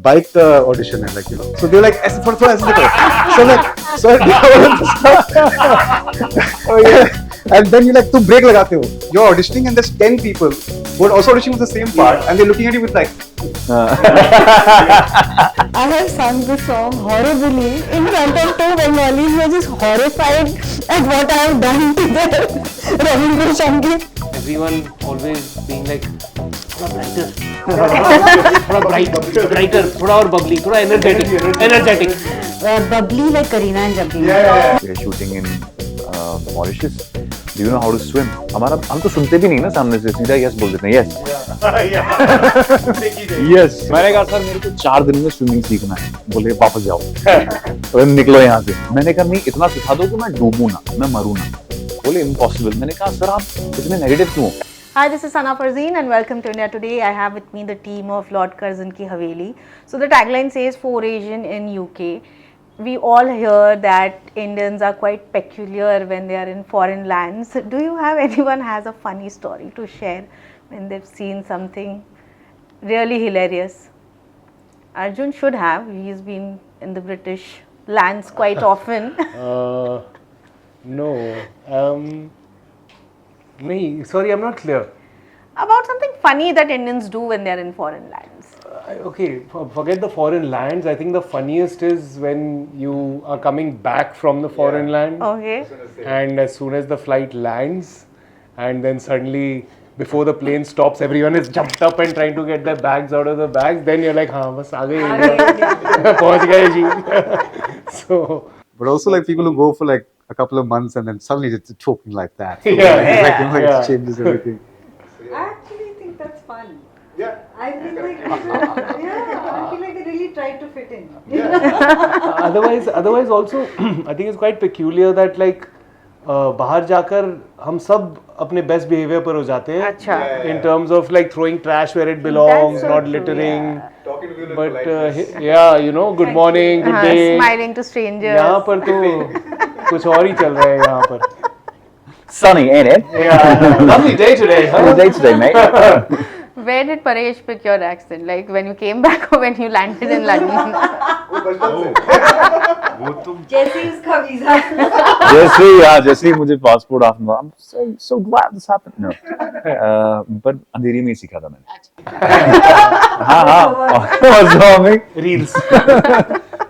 bike audition है, like, you know. So they're like, ऐसे थोड़ा ऐसे करो. So I oh yeah. And then you like, तुम break लगाते हो. You're auditioning and there's 10 people who are also auditioning for the same part, and they're looking at you with like. I have sung this song horribly in front of two Bengalis who are just horrified at what I have done to them. Ravindra Shankar. Everyone always being like, थोड़ा brighter, थोड़ा brighter, थोड़ा और bubbly, थोड़ा energetic. Bubbly like Kareena and Jabri. We are shooting in Mauritius. Do you know how to swim? हम तो सुनते भी नहीं ना सामने से, सीधा yes बोल देते हैं, yes. Yes. मैंने कहा सर मेरे को 4 दिन में स्विमिंग सीखना है. बोले वापस जाओ. तो निकलो यहाँ से. मैंने कहा नहीं इतना सिखा दो कि मैं डूबूं ना, मैं मरूं ना. बोले impossible. मैंने कहा सर आप इतने नेगेटिव क्यों हो? Hi, this is Farzeen and welcome to India Today. I have with me the team of Lord Curzon Ki Haveli. So the tagline says for Asian in UK. We all hear that Indians are quite peculiar when they are in foreign lands. Do you have anyone has a funny story to share when they've seen something really hilarious? Arjun should have. He's been in the British lands quite often. No. Sorry, I'm not clear. About something funny that Indians do when they are in foreign lands. Okay, forget the foreign lands. I think the funniest is when you are coming back from the foreign land. Okay. And as soon as the flight lands, and then suddenly before the plane stops, everyone is jumped up and trying to get their bags out of the bags. Then you're like, हाँ बस आ गए पहुंच गए जी. So. But also like people who go for like a couple of months and then suddenly it's talking like that. So Yeah. It changes everything. I actually think that's fun. Yeah. I feel like I feel like they really tried to fit in. Otherwise also I think it's quite peculiar that like बाहर जाकर हम सब अपने best behavior पर हो जाते हैं. अच्छा. In terms of like throwing trash where it belongs, so not true, littering. yeah. But yeah, you know, good morning, good day. Smiling to strangers. यहाँ पर तो कुछ और ही चल रहा है यहाँ पर. Sunny, ain't it? Yeah, lovely day today. Lovely day today, mate. Where did Paresh pick your accent? Like when you came back or when you landed in London? जैसे ही उसका वीजा. जैसे ही मुझे passport off. I'm so glad this happened. No, but अंधेरी में ही सीखा था मैंने. हाँ. What's wrong? Reels.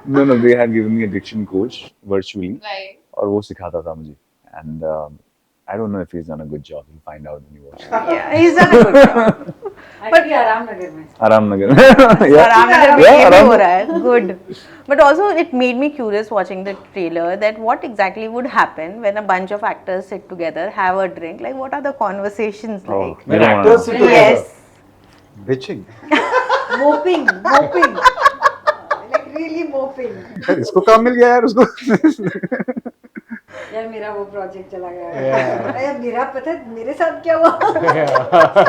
No, they had given me a diction coach virtually. Right. और वो सिखाता था मुझे. And I don't know if he's done a good job. We'll find out when you watch. Yeah, he's done a good job. Actually, Aramnagar में. Aramnagar. Aramnagar में Yeah, ये भी हो रहा है. Good. But also it made me curious watching the trailer that what exactly would happen when a bunch of actors sit together, have a drink. Like what are the conversations like? When actors sit together. Yes. Bitching. Moping. Like really moping. इसको काम मिल गया यार उसको. यार मेरा वो project चला गया. Yeah. यार मेरा पता है मेरे साथ क्या हुआ.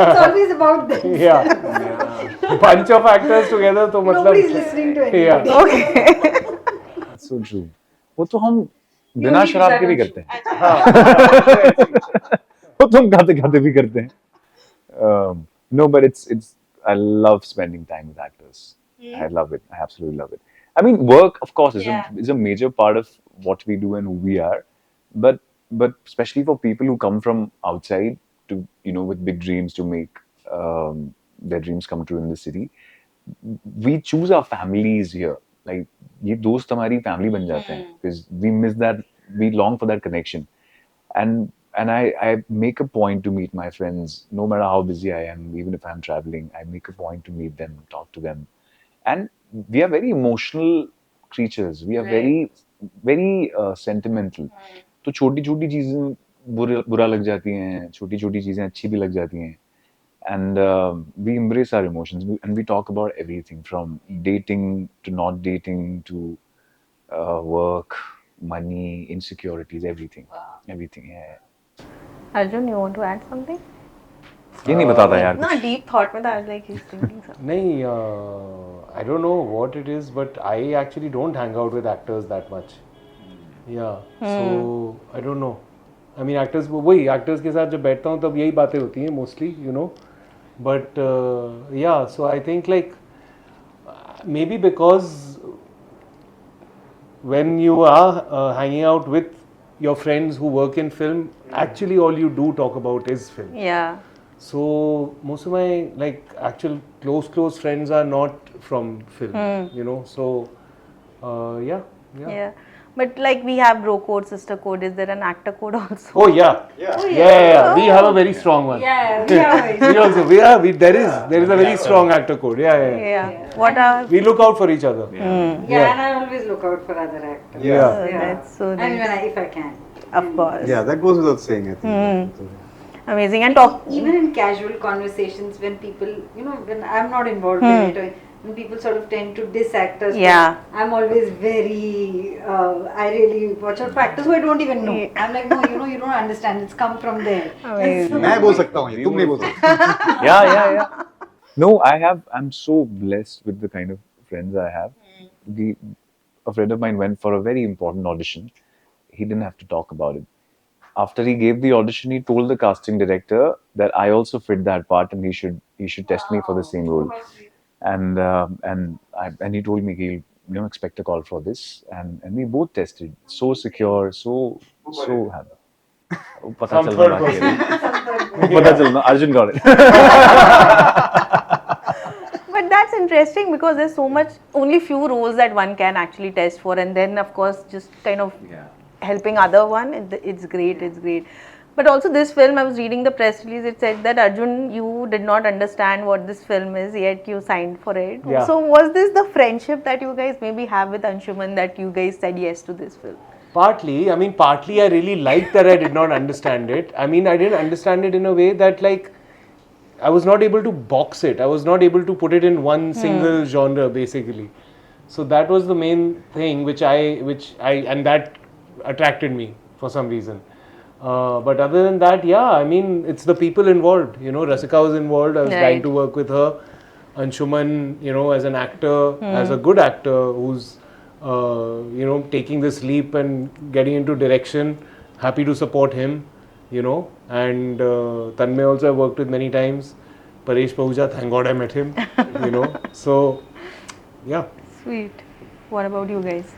It's always about this. Yeah. Bunch of actors together तो मतलब. Nobody's listening to anything. Yeah. Okay. That's so true. वो तो हम बिना शराब के भी करते हैं. वो तो हम खाते भी करते हैं. No, but it's I love spending time with actors. I love it. I absolutely love it. I mean, work, of course, is a major part of what we do and who we are. But especially for people who come from outside to, you know, with big dreams to make their dreams come true in the city, we choose our families here. Like, ये दोस्त हमारी family बन जाते हैं because we miss that, we long for that connection. And I make a point to meet my friends, no matter how busy I am, even if I'm traveling, I make a point to meet them, talk to them. And we are very emotional creatures. We are very sentimental. तो छोटी-छोटी चीजें बुरा लग जाती हैं, छोटी-छोटी चीजें अच्छी भी लग जाती हैं. And we embrace our emotions and we talk about everything from dating to not dating to work, money, insecurities, everything. Everything. Yeah. Arjun, you want to add something? ये नहीं बताता यार. No, deep thought में था. I was like he's thinking something. नहीं, I don't know what it is, but I actually don't hang out with actors that much. Yeah, so I don't know. I mean, actors के साथ जब बैठता हूँ तब यही बातें होती हैं mostly, you know. But yeah, so I think like maybe because when you are hanging out with your friends who work in film, actually all you do talk about is film. Yeah. So most of my like actual close friends are not from film, So yeah. Yeah. But like we have bro code, sister code. Is there an actor code also? Oh yeah. Yeah. We have a very strong one. Yeah, We also there is a very strong actor code. Yeah. What are? We look out for each other. yeah, and I always look out for other actors. Yeah. That's so I mean, nice. if I can. Of course. Yeah, that goes without saying, I think. Amazing. And talk. Even in casual conversations, when people, when I'm not involved in it, or when people sort of tend to diss actors, Yeah. I'm always very, I really watch out for actors who I don't even know. I'm like, no, you don't understand. It's come from there. Amazing. मैं बोल सकता हूँ ये, तुम नहीं बोल सकते. Yeah. No, I'm so blessed with the kind of friends I have. A friend of mine went for a very important audition. He didn't have to talk about it. After he gave the audition, he told the casting director that I also fit that part and he should test me for the same role. And he told me he'll expect a call for this, and we both tested. So secure, so happy. पता Some चलना third बाकी person. है. पता चलना. Arjun got it. But that's interesting because there's so much, only few roles that one can actually test for, and then of course just kind of helping other one. It's great. But also this film, I was reading the press release. It said that Arjun, you did not understand what this film is, yet you signed for it. Yeah. So was this the friendship that you guys maybe have with Anshuman that you guys said yes to this film? Partly I really liked that I did not understand it. I didn't understand it in a way that like I was not able to box it. I was not able to put it in one single genre basically. So that was the main thing which and that attracted me for some reason. But other than that, it's the people involved. Rasika was involved. I was trying to work with her. Anshuman, as an actor, as a good actor who's taking this leap and getting into direction. Happy to support him, And Tanmay also I've worked with many times. Paresh Pahuja, thank God I met him, So, yeah. Sweet. What about you guys?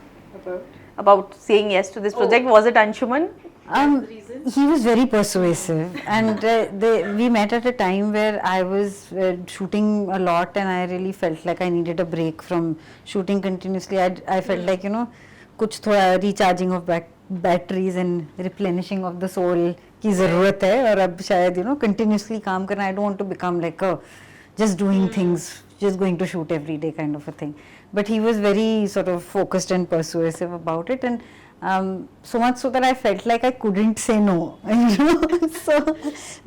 About saying yes to this project? Was it Anshuman? He was very persuasive, and we met at a time where I was shooting a lot, and I really felt like I needed a break from shooting continuously. I felt like कुछ थोड़ा recharging of batteries and replenishing of the soul की ज़रूरत है, और अब शायद continuously काम करना. I don't want to become like just doing things, just going to shoot every day kind of a thing. But he was very sort of focused and persuasive about it, and so much so that I felt like I couldn't say no. So,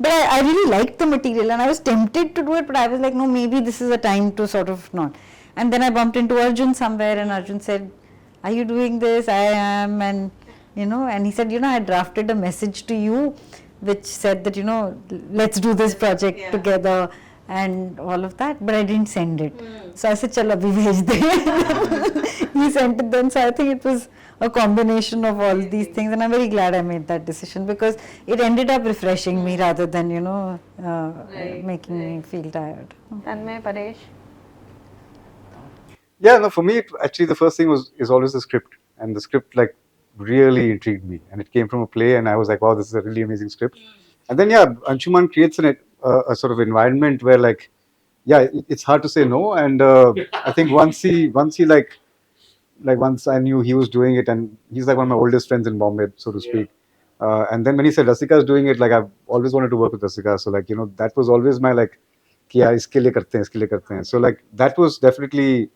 but I really liked the material and I was tempted to do it, but I was like, no, maybe this is a time to sort of not. And then I bumped into Arjun somewhere, and Arjun said, are you doing this? I am. And and he said, I drafted a message to you which said that, let's do this project together and all of that, but I didn't send it. So I said, chal abhi bhej de. He sent it then. So I think it was a combination of all these things, and I'm very glad I made that decision because it ended up refreshing me rather than making me feel tired. Tanmay, Paresh? Yeah, no, for me, actually, the first thing is always the script, and the script like really intrigued me, and it came from a play, and I was like, wow, this is a really amazing script. And then Anshuman creates a sort of environment where it's hard to say no, and I think once he once I knew he was doing it, and he's like one of my oldest friends in Bombay, so to speak. And then when he said Rasika is doing it, like I've always wanted to work with Rasika, so that was always my like, कि यार इसके लिए करते हैं. So like that was definitely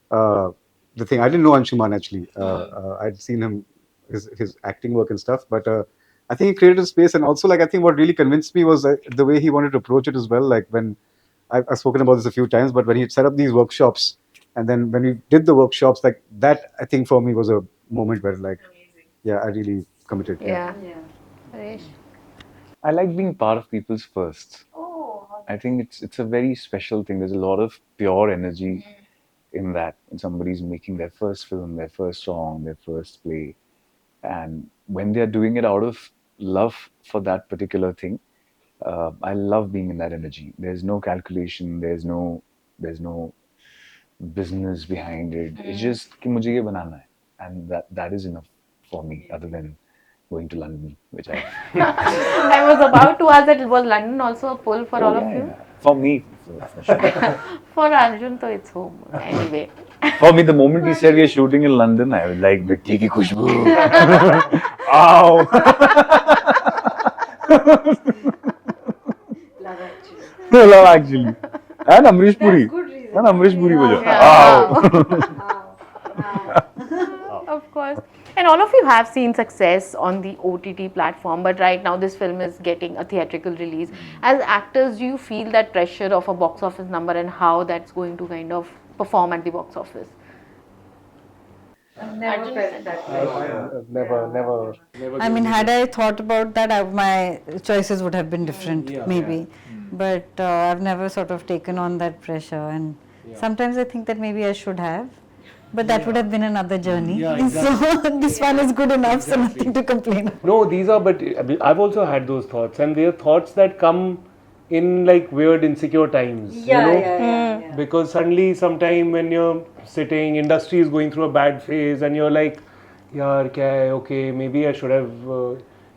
the thing. I didn't know Anshuman actually. I'd seen him his acting work and stuff, but I think he created a space, and also I think what really convinced me was the way he wanted to approach it as well. Like when I've spoken about this a few times, but when he set up these workshops, and then when we did the workshops, like that, I think for me was a moment where I really committed. Yeah. Paresh? I like being part of people's firsts. I think it's a very special thing. There's a lot of pure energy in that. When somebody's making their first film, their first song, their first play, and when they're doing it out of love for that particular thing, I love being in that energy. There's no calculation. There's no business behind it. It's just कि मुझे ये बनाना है, and that is enough for me. Other than going to London, which I I was about to ask that, was London also a pull for all of you? For me, for sure. For Arjun, so it's home anyway. For me, the moment he said we are shooting in London, I was like, "Mitti ki khushboo." Ow. Love actually. And Amrish Puri. And Amrish Puri ko jo. Of course. And all of you have seen success on the OTT platform, but right now this film is getting a theatrical release. As actors, do you feel that pressure of a box office number and how that's going to kind of perform at the box office? Never. I mean, had I thought about that, my choices would have been different, maybe. But I've never sort of taken on that pressure, and sometimes I think that maybe I should have. But that would have been another journey. Yeah, exactly. So this one is good enough, so nothing to complain about. No, these are, but I've also had those thoughts, and they are thoughts that come in like weird, insecure times. Because suddenly, sometime when you're sitting, industry is going through a bad phase, and you're like, yaar, kya hai? Okay, maybe I should have,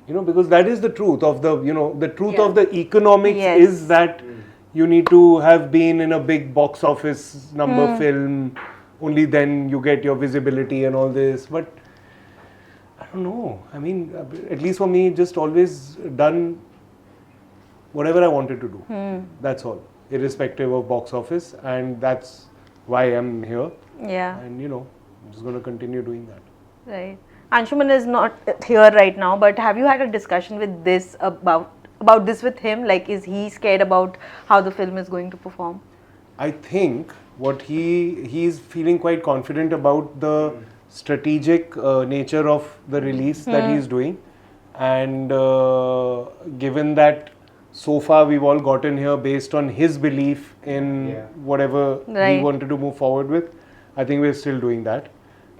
because that is the truth of the, the truth of the economics is that you need to have been in a big box office number film. Only then you get your visibility and all this. But I don't know. I mean, at least for me, just always done whatever I wanted to do. That's all, irrespective of box office, and that's why I'm here. Yeah. And I'm just going to continue doing that. Right. Anshuman is not here right now, but have you had a discussion with this about this with him? Like, is he scared about how the film is going to perform? I think what he's feeling quite confident about the strategic nature of the release that he's doing, and given that so far we've all gotten here based on his belief in whatever he wanted to move forward with, I think we're still doing that.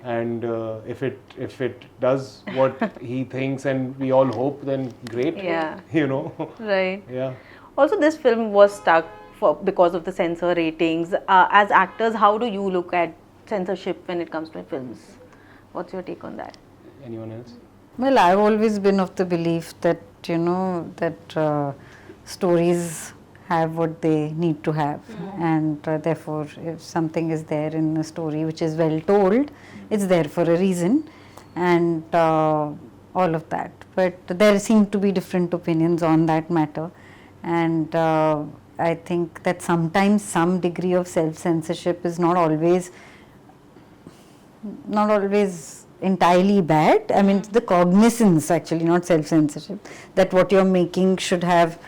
And if it does what he thinks and we all hope, then great. Right. Yeah. Also, this film was stuck because of the censor ratings. As actors, how do you look at censorship when it comes to films? What's your take on that? Anyone else? Well, I've always been of the belief that that stories have what they need to have, and therefore, if something is there in a story which is well told, it's there for a reason, and all of that. But there seem to be different opinions on that matter, and I think that sometimes some degree of self-censorship is not always entirely bad. I mean, the cognizance actually, not self-censorship, that what you're making should have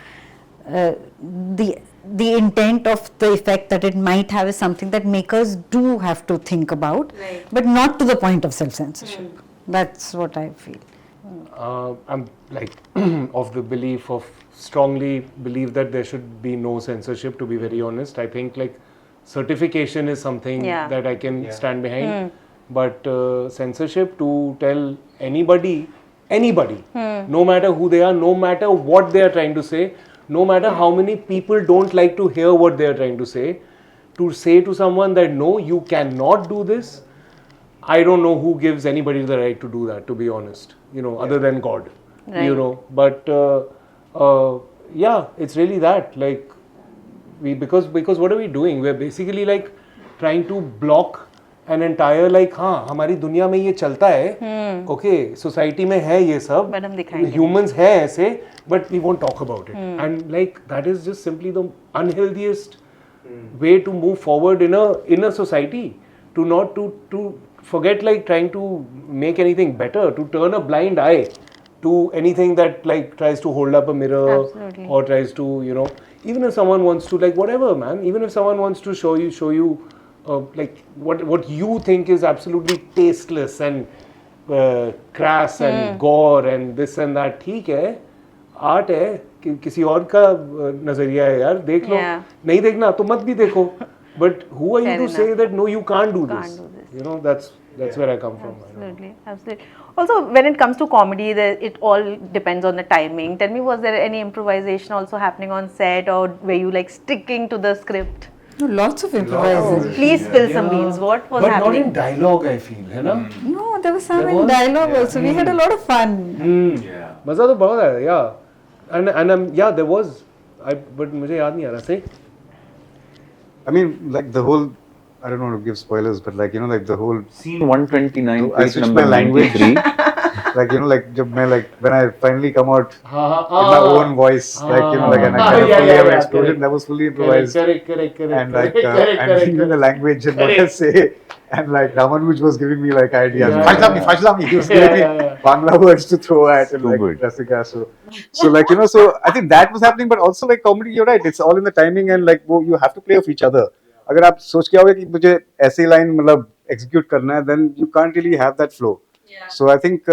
the intent of the effect that it might have is something that makers do have to think about, but not to the point of self-censorship. That's what I feel. I'm like of the strongly believe that there should be no censorship, to be very honest. I think like certification is something that I can stand behind, but censorship to tell anybody, no matter who they are, no matter what they are trying to say, no matter how many people don't like to hear what they are trying to say to someone that no, you cannot do this. I don't know who gives anybody the right to do that, to be honest, other than God, but it's really that, like, because what are we doing? We're basically like trying to block an entire, like, हाँ हमारी दुनिया में ये चलता है, okay, society में है ये सब, humans है ऐसे, but we won't talk about it, and like that is just simply the unhealthiest way to move forward in a society, to forget like trying to make anything better, to turn a blind eye to anything that like tries to hold up a mirror or tries to even if someone wants to, like, whatever, man, even if someone wants to show you like what you think is absolutely tasteless and crass and gore and this and that, ठीक है, art है, किसी और का नजरिया है यार, देख लो, नहीं देखना तो मत भी देखो, but who are you to say that no, you can't do this? That's where I come from. Absolutely. Also, when it comes to comedy, it all depends on the timing. Tell me, was there any improvisation also happening on set, or were you like sticking to the script? No, lots of improvising. Please spill some beans. What was But not happening? in dialogue, I feel, है ना? No, there was some There in was? dialogue also. We had a lot of fun. मजा तो बहुत आया, yeah. And yeah, there was. But मुझे याद नहीं आ रहा. Say. I mean, like the whole, I don't want to give spoilers, but like, you know, like the whole, Scene 129, I page switched number my language. 93. like, you know, like, when I finally come out in Ah. my own voice, like, you know, like, and I kind of Yeah, fully yeah, have an yeah, explosion, correct. that was fully improvised. Correct. And like, and even the language and what I say, and like Ramanuj was giving me like ideas. Fajlami, he was giving me Bangla words to throw at and So like good. Rasika. So like, you know, so I think that was happening, but also like comedy, you're right, it's all in the timing and like, वो you have to play off each other. अगर आप सोच के आओगे कि मुझे ऐसे line मतलब execute करना है, then you can't really have that flow. So I think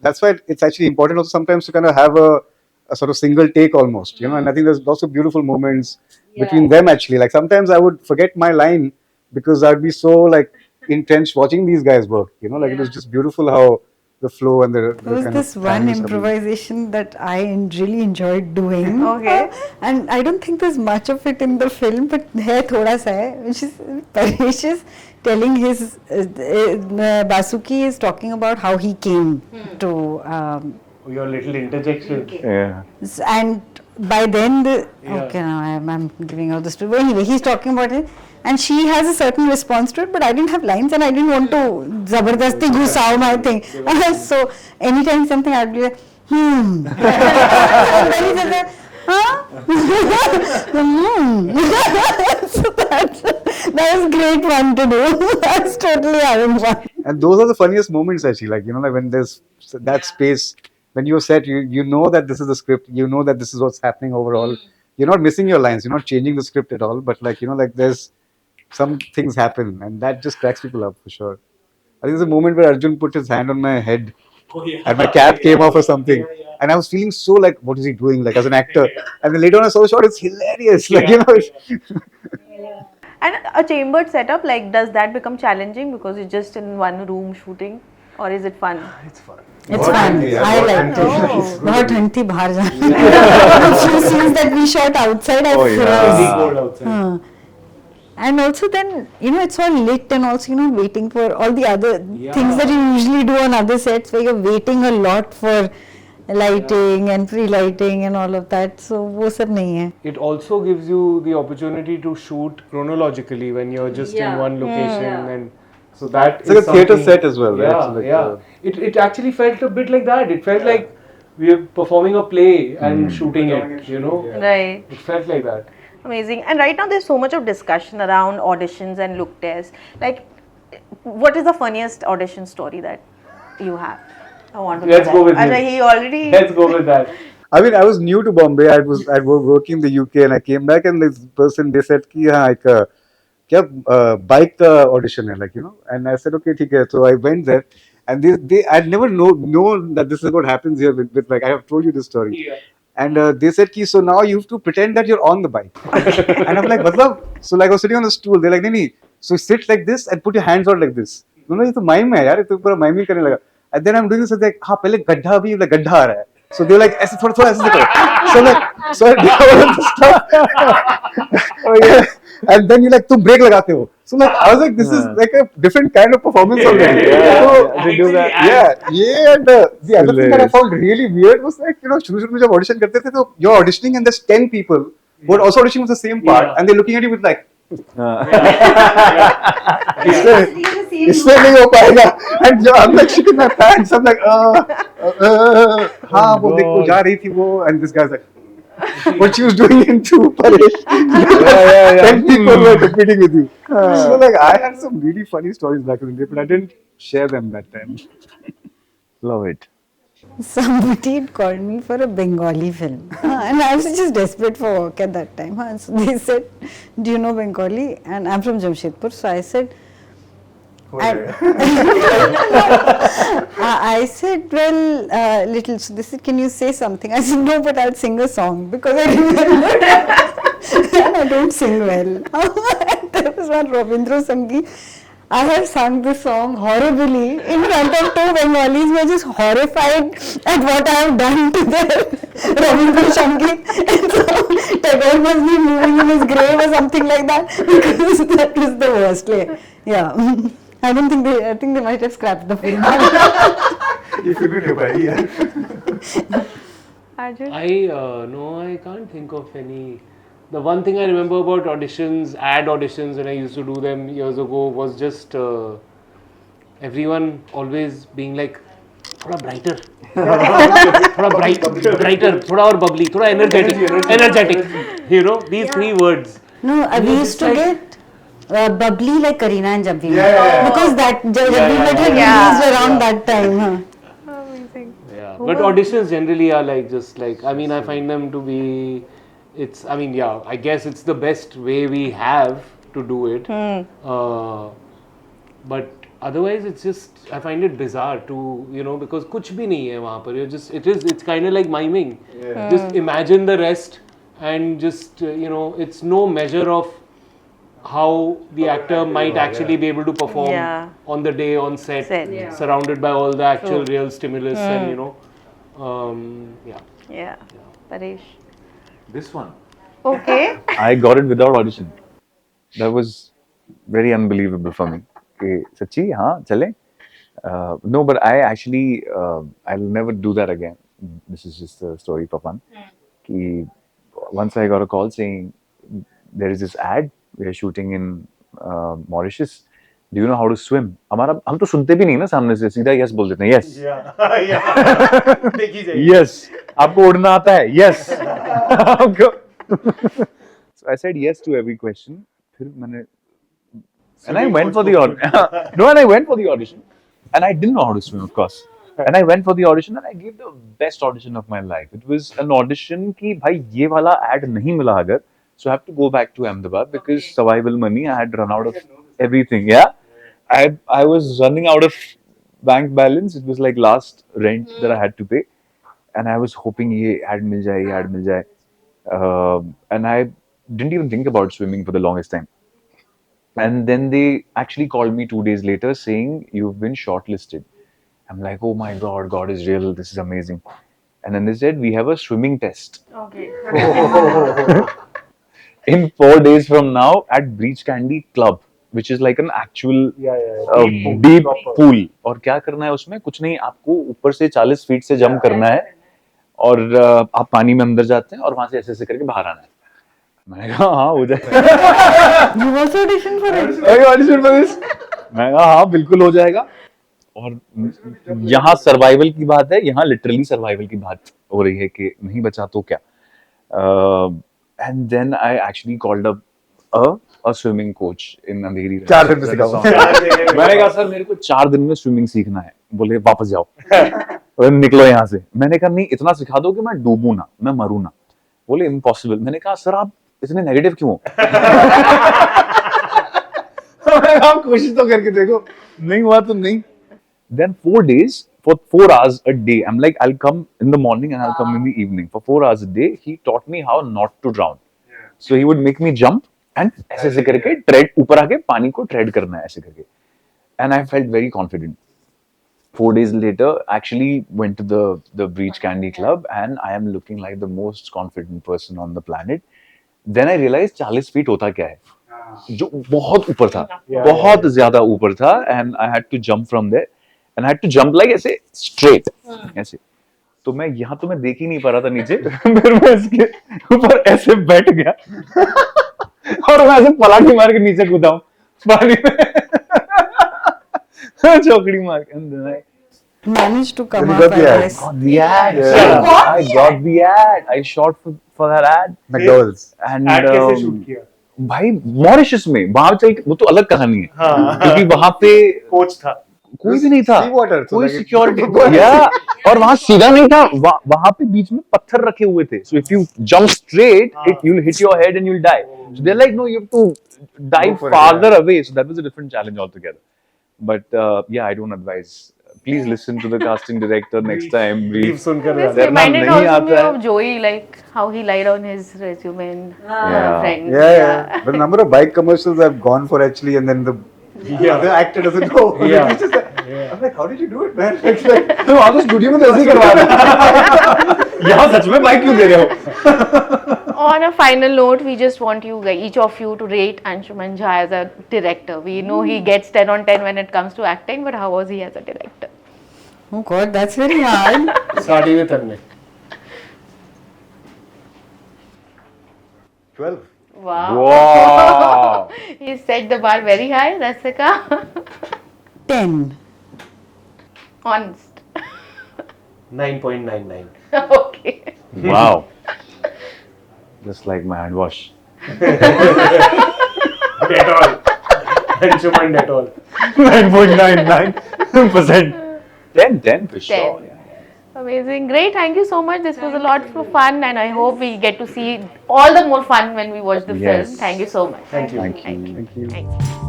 that's why it's actually important also sometimes to kind of have a sort of single take almost, you know. And I think there's lots of beautiful moments between them actually. Like sometimes I would forget my line because I'd be so like intense watching these guys work, you know. Like it was just beautiful how the flow and the There was kind this of one timing stuff. improvisation that I really enjoyed doing. Okay. And I don't think there's much of it in the film, but है थोड़ा सा है, which is Paresh is telling his Basuki is talking about how he came to Your little interjection. Yeah. and by then the Yeah. okay now I'm giving out the story. But anyway, he's talking about it and she has a certain response to it, but I didn't have lines and I didn't want to zabardasti ghusao my thing. So anytime something I'd be like, and then he just like, huh? So that was great fun to do. I was totally having fun. And those are the funniest moments actually, like, you know, like when there's that space, when you're set, you know that this is the script, you know that this is what's happening overall. You're not missing your lines, you're not changing the script at all, but like, you know, like there's some things happen and that just cracks people up for sure. I think there's a moment where Arjun put his hand on my head and my cap came off or something. And I was feeling so like, what is he doing, like as an actor? And then later on I saw the shot, it's hilarious. Like, you know, And a chambered setup, like, does that become challenging because it's just in one room shooting, or is it fun? It's fun. I like Oh. बहुत ठंड थी बाहर जाने few scenes that we shot outside I froze. Really cold outside. And also then, you know, it's all lit and also, you know, waiting for all the other things that you usually do on other sets where you're waiting a lot for lighting and pre-lighting and all of that. So वो सब नहीं है. It also gives you the opportunity to shoot chronologically when you're just in one location, and so that it's like is a theatre something- set as well, right? Yeah, So like, yeah. It actually felt a bit like that. It felt like we were performing a play and shooting it. You know, Right. it felt like that. Amazing. And right now there's so much of discussion around auditions and look tests. Like, what is the funniest audition story that you have? I want to know Let's that. go with Acha, him. he already. Let's go with that. I mean, I was new to Bombay. I was working in the UK, and I came back, and this person they said कि हाँ एक क्या bike का audition है, like, you know, and I said okay ठीक है. So I went there, and they I'd never known that this is what happens here with like I have told you this story. Yeah. And they said कि so now you have to pretend that you're on the bike, and I'm like मतलब so like I was sitting on the stool. They're like नहीं so sit like this and put your hands out like this. No ये तो mime है यार, ये तो पूरा mime ही करने लगा. And then I'm doing this like हाँ पहले गड्ढा भी like गड्ढा आ रहा है. So they're like ऐसे थोड़ा ऐसे करो. So like so I did all of this stuff. Oh yeah. And then you like तुम ब्रेक लगाते हो. So like I was like this is like a different kind of performance already. So They do that. yeah. And the other thing that I found really weird was like, you know, शुरू में जब audition करते थे तो you're auditioning and there's 10 people who are also auditioning for the same part and they're looking at you with like इससे नहीं हो पाएगा and I'm like shitting my pants. I'm like हाँ वो देखो जा रही थी वो and this guy's like what she was doing into Paresh. 10 people were competing with you. So like I had some really funny stories back in the day, but I didn't share them that time. Love it. Somebody had called me for a Bengali film and I was just desperate for work at that time. So they said, do you know Bengali? And I'm from Jamshedpur, so I said, I said, well, little. So they said, can you say something? I said, no, but I'll sing a song because I remember and I don't sing well. There was one Rabindra Sangeet. I have sung this song horribly in front of two Bengalis who are just horrified at what I have done to their Rabindra Sangeet. And so Tagore must be moving in his grave or something like that, because that was the worst. Yeah. I don't think I think they might have scrapped the film. You couldn't have by, yeah. Arjun? No, I can't think of any. The one thing I remember about auditions, ad auditions, when I used to do them years ago, was just everyone always being like, थोड़ा brighter, थोड़ा brighter, थोड़ा और bubbly, थोड़ा energetic. You know, these three words. No, we used to get bubbly like Kareena and Jab We Met. Yeah. Because that Jab We Met had released around that time. Amazing. Yeah, but auditions generally are like just like, I mean, I find them to be, it's, I mean, yeah, I guess it's the best way we have to do it. But otherwise, it's just, I find it bizarre to, you know, because कुछ भी नहीं है वहाँ पर. You're just, it's kind of like miming. Just imagine the rest and just, you know, it's no measure of how the actor might actually be able to perform on the day on set. Surrounded by all the actual real stimulus and, you know, Yeah. Paresh. This one. Okay. I got it without audition. That was very unbelievable for me. Okay, Sachi, हाँ चले? No, but I actually I'll never do that again. This is just a story for fun. कि once I got a call saying there is this ad we are shooting in Mauritius. Do you know how to swim? हमारा हम तो सुनते भी नहीं ना सामने से सीधा yes बोल देते हैं yes. Yes. आपको उड़ना आता है? Yes. So I said yes to every question. फिर मैंने and I went for the audition. No, and I went for the audition. And I didn't know how to swim, of course. And I went for the audition and I gave the best audition of my life. It was an audition कि भाई ये वाला ad नहीं मिला अगर, so I have to go back to Ahmedabad because survival money. I had run out of everything. Yeah, I was running out of bank balance. It was like last rent that I had to pay, and I was hoping ये ad मिल जाए, ये ad मिल जाए. And I didn't even think about swimming for the longest time. And then they actually called me 2 days later saying, you've been shortlisted. I'm like, oh my God, God is real. This is amazing. And then they said, we have a swimming test. Okay. In 4 days from now at Breach Candy Club, which is like an actual deep pool. और क्या करना है उसमें? कुछ नहीं, आपको ऊपर से 40 फीट से जंप करना है और आप पानी में अंदर जाते हैं और वहां से ऐसे करके बाहर आना है. मैंने कहा हाँ हो जाए. You also auditioned for it? Audition for this. मैं कहा हाँ बिल्कुल हो जाएगा. और यहाँ सर्वाइवल की बात है, यहाँ लिटरली सर्वाइवल की बात हो रही है कि नहीं बचा तो क्या. And then I actually called up a swimming coach in Andheri. 4 दिन में सिखाऊं. मैंने कहा सर मेरे को 4 दिन में स्विमिंग सीखना है. बोले वापस जाओ और निकलो यहाँ से. मैंने कहा नहीं इतना सिखा दो कि मैं डूबू ना, मैं मरू ना. बोले इम्पॉसिबल. मैंने कहा सर आप इतने नेगेटिव क्यों हो? आप कोशिश तो करके देखो. नहीं हुआ तो नहीं. Then 4 days for 4 hours a day. I'm like I'll come in the morning and I'll come in the evening. For 4 hours a day, he taught me how not to drown. So he would make me jump and ऐसे ऐसे करके tread ऊपर आके पानी को tread करना है ऐसे करके. And I felt very confident. 4 days later, actually went to the Breach Candy Club and I am looking like the most confident person on the planet. Then I realized 40 feet होता क्या है, जो बहुत ऊपर था, बहुत ज्यादा ऊपर था. And I had to jump from there and I had to jump like ऐसे straight ऐसे. तो मैं यहाँ तो मैं देख ही नहीं पा रहा था नीचे. फिर मैं इसके ऊपर ऐसे बैठ गया और मैं ऐसे पलाटी मार के नीचे कूदा हूँ पानी में. चौकड़ी मार के. And then I Managed to come Then up, you got the I ad. guess. got the ad. I got the ad. I shot for that ad. McDowell's. And ad कैसे shoot किया? भाई मॉरिशस में वहां चल वो तो अलग कहानी है. क्योंकि वहां पे कोच था. कोई भी नहीं था. Sea water, so कोई like सिक्योरिटी या और वहां सीधा नहीं था. वहां पे बीच में पत्थर रखे हुए थे. So if you jump straight, you'll hit your head and you'll die. So they're like, no, you have to dive for it, farther away. So that was a different challenge altogether. But yeah, I don't advise. Please listen to the casting director next time. Brief सुनकर This There reminded nahi also me aata hai. of Joey, like how he lied on his resume in Yeah. Friends. Yeah. But the number of bike commercials I've gone for actually, and then the The other actor doesn't know. Yeah. He's just like, I'm like, how did you do it, man? It's like, तो वहाँ तो studio में तो ऐसे ही करवा रहे यहाँ सच में माइक क्यों दे रहे हो On a final note, we just want you guys, each of you, to rate Anshuman Jha as a director. We know he gets 10 on 10 when it comes to acting, but how was he as a director? Oh God, that's very hard. Starting with Tanmay. 12. Wow. Wow. He set the bar very high, Rasika. 10. Honest. 9.99. Okay. Wow. Just like my hand wash. Dettol. Anshuman Dettol. 9.99%. 10 for sure. 10. Yeah. Amazing. Great. Thank you so much. This was a lot of fun, and I hope we get to see all the more fun when we watch the Yes. film. Thank you so much. Thank you. Thank you. Thank you.